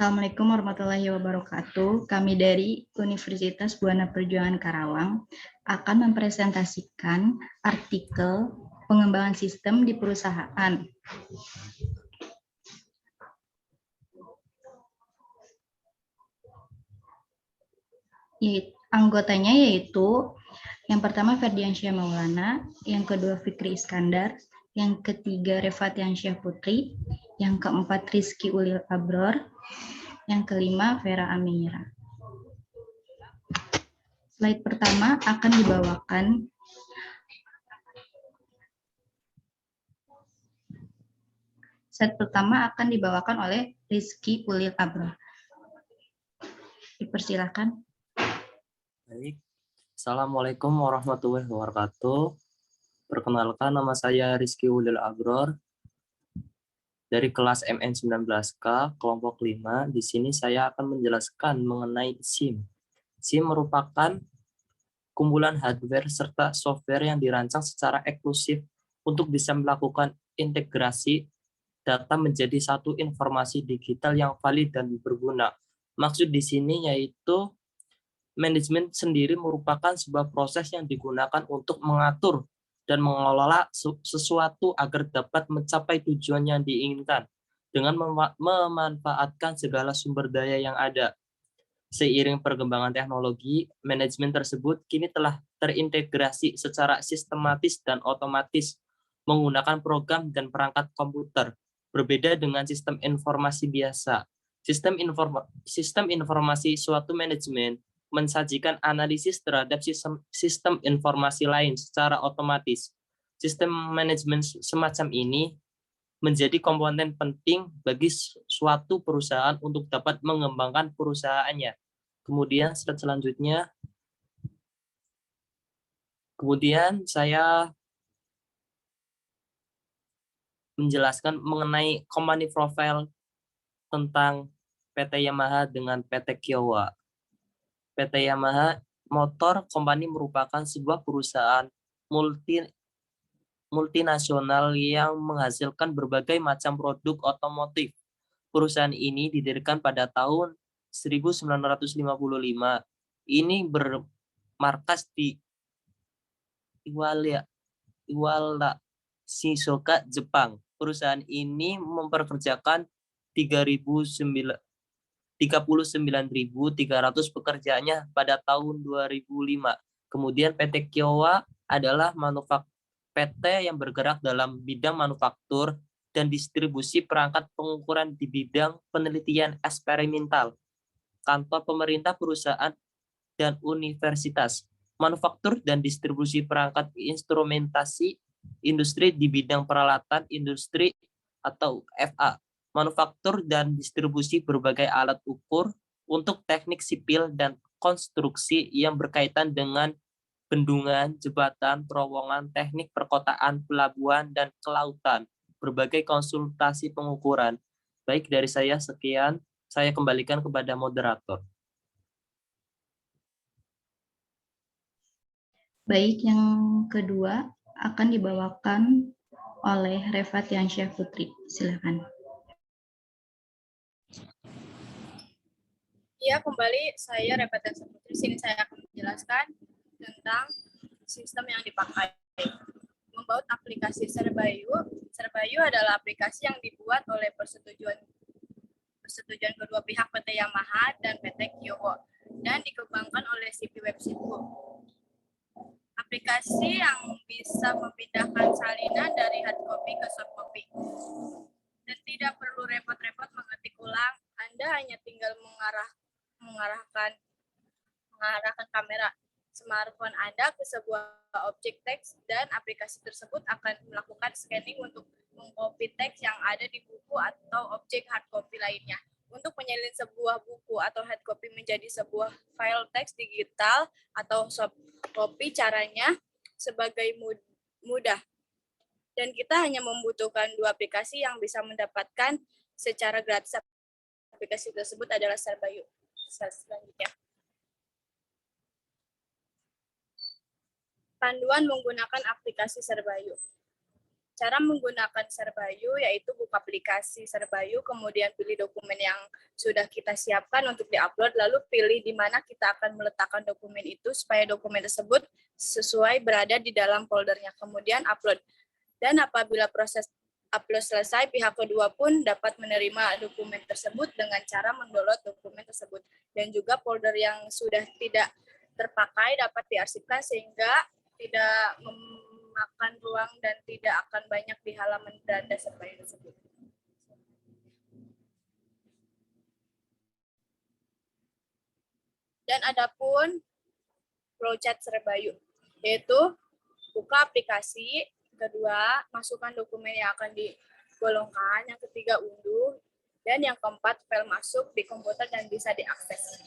Assalamualaikum warahmatullahi wabarakatuh. Kami dari Universitas Buana Perjuangan Karawang akan mempresentasikan artikel pengembangan sistem di perusahaan. Anggotanya yaitu yang pertama Ferdiansyah Maulana, yang kedua Fikri Iskandar, yang ketiga Refatiansyah Putri, yang keempat Rizky Ulil Abror, yang kelima Vera Amira. Slide pertama akan dibawakan oleh Rizky Ulil Abror. Dipersilakan. Baik. Assalamualaikum warahmatullahi wabarakatuh. Perkenalkan, nama saya Rizky Ulil Abror dari kelas MN19K kelompok 5. Di sini saya akan menjelaskan mengenai SIM. SIM merupakan kumpulan hardware serta software yang dirancang secara eksklusif untuk bisa melakukan integrasi data menjadi satu informasi digital yang valid dan berguna. Maksud di sini yaitu manajemen sendiri merupakan sebuah proses yang digunakan untuk mengatur dan mengelola sesuatu agar dapat mencapai tujuan yang diinginkan dengan memanfaatkan segala sumber daya yang ada. Seiring perkembangan teknologi, manajemen tersebut kini telah terintegrasi secara sistematis dan otomatis menggunakan program dan perangkat komputer, berbeda dengan sistem informasi biasa. Sistem informasi suatu manajemen mensajikan analisis terhadap sistem informasi lain secara otomatis. Sistem manajemen semacam ini menjadi komponen penting bagi suatu perusahaan untuk dapat mengembangkan perusahaannya. Kemudian slide selanjutnya. Kemudian saya menjelaskan mengenai company profile tentang PT Yamaha dengan PT Kiowa. PT Yamaha Motor Company merupakan sebuah perusahaan multinasional yang menghasilkan berbagai macam produk otomotif. Perusahaan ini didirikan pada tahun 1955. Ini bermarkas di Iwala, Shizuoka, Jepang. Perusahaan ini memperkerjakan 39.300 pekerjaannya pada tahun 2005. Kemudian PT Kiowa adalah PT yang bergerak dalam bidang manufaktur dan distribusi perangkat pengukuran di bidang penelitian eksperimental, kantor pemerintah, perusahaan, dan universitas, manufaktur dan distribusi perangkat instrumentasi industri di bidang peralatan industri atau FA, manufaktur dan distribusi berbagai alat ukur untuk teknik sipil dan konstruksi yang berkaitan dengan bendungan, jembatan, terowongan, teknik perkotaan, pelabuhan, dan kelautan, berbagai konsultasi pengukuran. Baik, dari saya sekian, saya kembalikan kepada moderator. Baik, yang kedua akan dibawakan oleh Refatiansyah Putri. Silakan. Ya, kembali saya Refatiansyah Putri. Sini saya akan menjelaskan tentang sistem yang dipakai. Membuat aplikasi Serbayu. Serbayu adalah aplikasi yang dibuat oleh persetujuan kedua pihak PT Yamaha dan PT Kiowa dan dikembangkan oleh CP Web Situ. Aplikasi yang bisa memindahkan salinan dari hard copy ke soft copy. Dan tidak perlu repot-repot mengetik ulang, Anda hanya tinggal mengarahkan kamera smartphone Anda ke sebuah objek teks dan aplikasi tersebut akan melakukan scanning untuk mengcopy teks yang ada di buku atau objek hard copy lainnya. Untuk menyalin sebuah buku atau hard copy menjadi sebuah file teks digital atau soft copy, caranya sebagai mudah. Dan kita hanya membutuhkan dua aplikasi yang bisa mendapatkan secara gratis. Aplikasi tersebut adalah Serbayu. Selanjutnya. Panduan menggunakan aplikasi Serbayu. Cara menggunakan Serbayu yaitu buka aplikasi Serbayu, kemudian pilih dokumen yang sudah kita siapkan untuk diupload, lalu pilih di mana kita akan meletakkan dokumen itu supaya dokumen tersebut sesuai berada di dalam foldernya, kemudian upload. Dan apabila proses upload selesai, pihak kedua pun dapat menerima dokumen tersebut dengan cara mendownload dokumen tersebut. Dan juga folder yang sudah tidak terpakai dapat diarsipkan sehingga tidak memakan ruang dan tidak akan banyak di halaman data Serbayu tersebut. Dan adapun flowchart Serbayu, yaitu buka aplikasi, kedua masukkan dokumen yang akan digolongkan, yang ketiga unduh, dan yang keempat file masuk di komputer dan bisa diakses.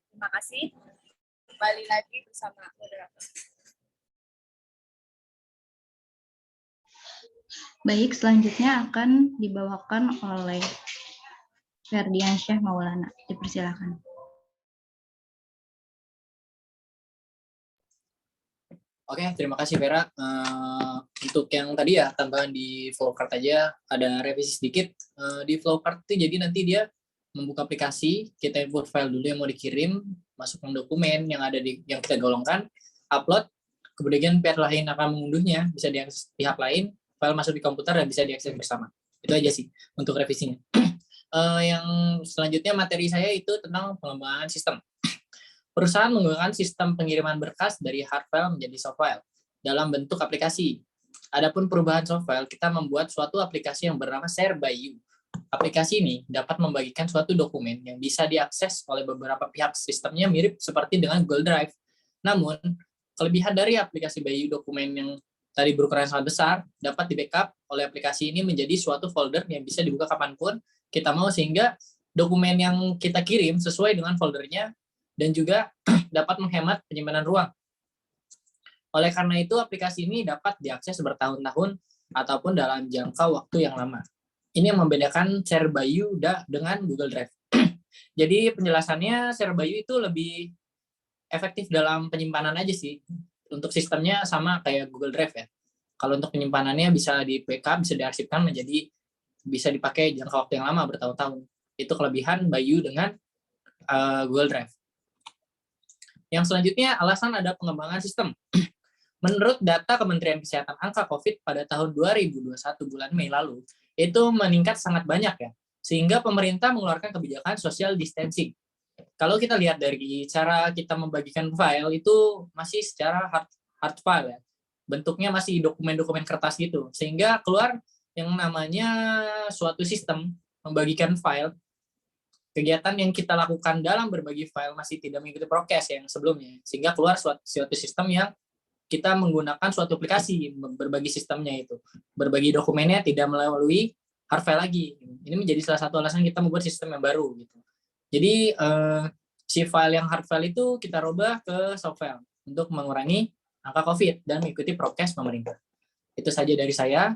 Terima kasih. Kembali lagi bersama moderator. Baik, selanjutnya akan dibawakan oleh Ferdiansyah Maulana. Dipersilakan. Oke, terima kasih Vera. Untuk yang tadi ya, tambahan di flowchart aja, ada revisi sedikit. Di flowchart itu jadi nanti dia membuka aplikasi, kita input file dulu yang mau dikirim, masukkan dokumen yang ada yang kita golongkan, upload, kemudian pihak lain akan mengunduhnya, bisa diakses pihak lain, file masuk di komputer dan bisa diakses bersama. Itu aja sih untuk revisinya. Yang selanjutnya materi saya itu tentang pengembangan sistem. Perusahaan menggunakan sistem pengiriman berkas dari hard file menjadi soft file dalam bentuk aplikasi. Adapun perubahan soft file, kita membuat suatu aplikasi yang bernama Serbayu. Aplikasi ini dapat membagikan suatu dokumen yang bisa diakses oleh beberapa pihak. Sistemnya mirip seperti dengan Google Drive. Namun, kelebihan dari aplikasi Bayu, dokumen yang tadi berukuran sangat besar dapat di-backup oleh aplikasi ini menjadi suatu folder yang bisa dibuka kapanpun kita mau, sehingga dokumen yang kita kirim sesuai dengan foldernya dan juga dapat menghemat penyimpanan ruang. Oleh karena itu, aplikasi ini dapat diakses bertahun-tahun ataupun dalam jangka waktu yang lama. Ini yang membedakan Serbayu dengan Google Drive. Jadi penjelasannya, Serbayu itu lebih efektif dalam penyimpanan aja sih. Untuk sistemnya sama kayak Google Drive ya. Kalau untuk penyimpanannya bisa di backup, bisa diarsipkan menjadi bisa dipakai jangka waktu yang lama bertahun-tahun. Itu kelebihan Bayu dengan Google Drive. Yang selanjutnya, alasan ada pengembangan sistem. Menurut data Kementerian Kesehatan, angka COVID pada tahun 2021 bulan Mei lalu itu meningkat sangat banyak ya, sehingga pemerintah mengeluarkan kebijakan social distancing. Kalau kita lihat dari cara kita membagikan file itu masih secara hard file ya, bentuknya masih dokumen-dokumen kertas gitu, sehingga keluar yang namanya suatu sistem membagikan file. Kegiatan yang kita lakukan dalam berbagi file masih tidak mengikuti prokes yang sebelumnya, sehingga keluar suatu sistem yang kita menggunakan suatu aplikasi berbagi sistemnya itu. Berbagi dokumennya tidak melalui hard file lagi. Ini menjadi salah satu alasan kita membuat sistem yang baru gitu. Jadi si file yang hard file itu kita rubah ke soft file untuk mengurangi angka COVID dan mengikuti prokes pemerintah. Itu saja dari saya.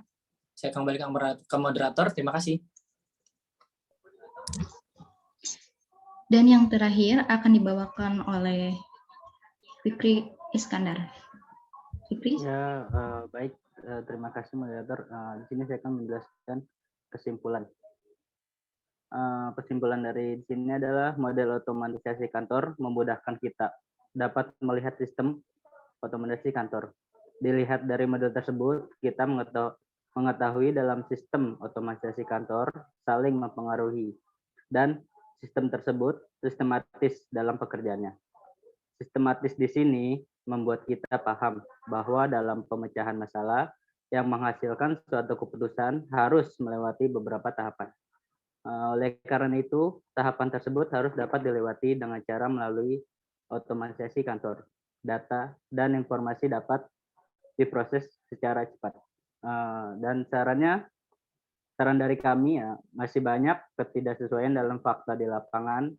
Saya kembali ke moderator. Terima kasih. Dan yang terakhir akan dibawakan oleh Fikri Iskandar. Fikri? Ya, baik. Terima kasih moderator. Di sini saya akan menjelaskan kesimpulan. Kesimpulan dari sini adalah model otomatisasi kantor memudahkan kita dapat melihat sistem otomatisasi kantor. Dilihat dari model tersebut, kita mengetahui dalam sistem otomatisasi kantor saling mempengaruhi dan sistem tersebut sistematis dalam pekerjaannya. Sistematis di sini membuat kita paham bahwa dalam pemecahan masalah yang menghasilkan suatu keputusan harus melewati beberapa tahapan. Oleh karena itu, tahapan tersebut harus dapat dilewati dengan cara melalui otomatisasi kantor. Data dan informasi dapat diproses secara cepat. Dan saran dari kami ya, masih banyak ketidaksesuaian dalam fakta di lapangan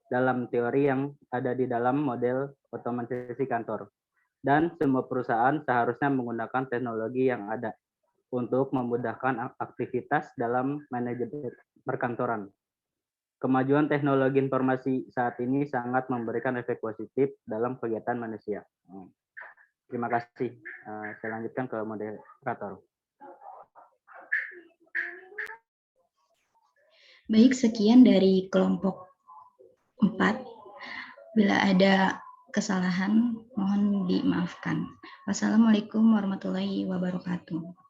dalam teori yang ada di dalam model otomatisasi kantor. Dan semua perusahaan seharusnya menggunakan teknologi yang ada untuk memudahkan aktivitas dalam manajemen perkantoran. Kemajuan teknologi informasi saat ini sangat memberikan efek positif dalam kegiatan manusia. Terima kasih. Saya lanjutkan ke moderator. Baik, sekian dari kelompok 4. Bila ada kesalahan, mohon dimaafkan. Wassalamualaikum warahmatullahi wabarakatuh.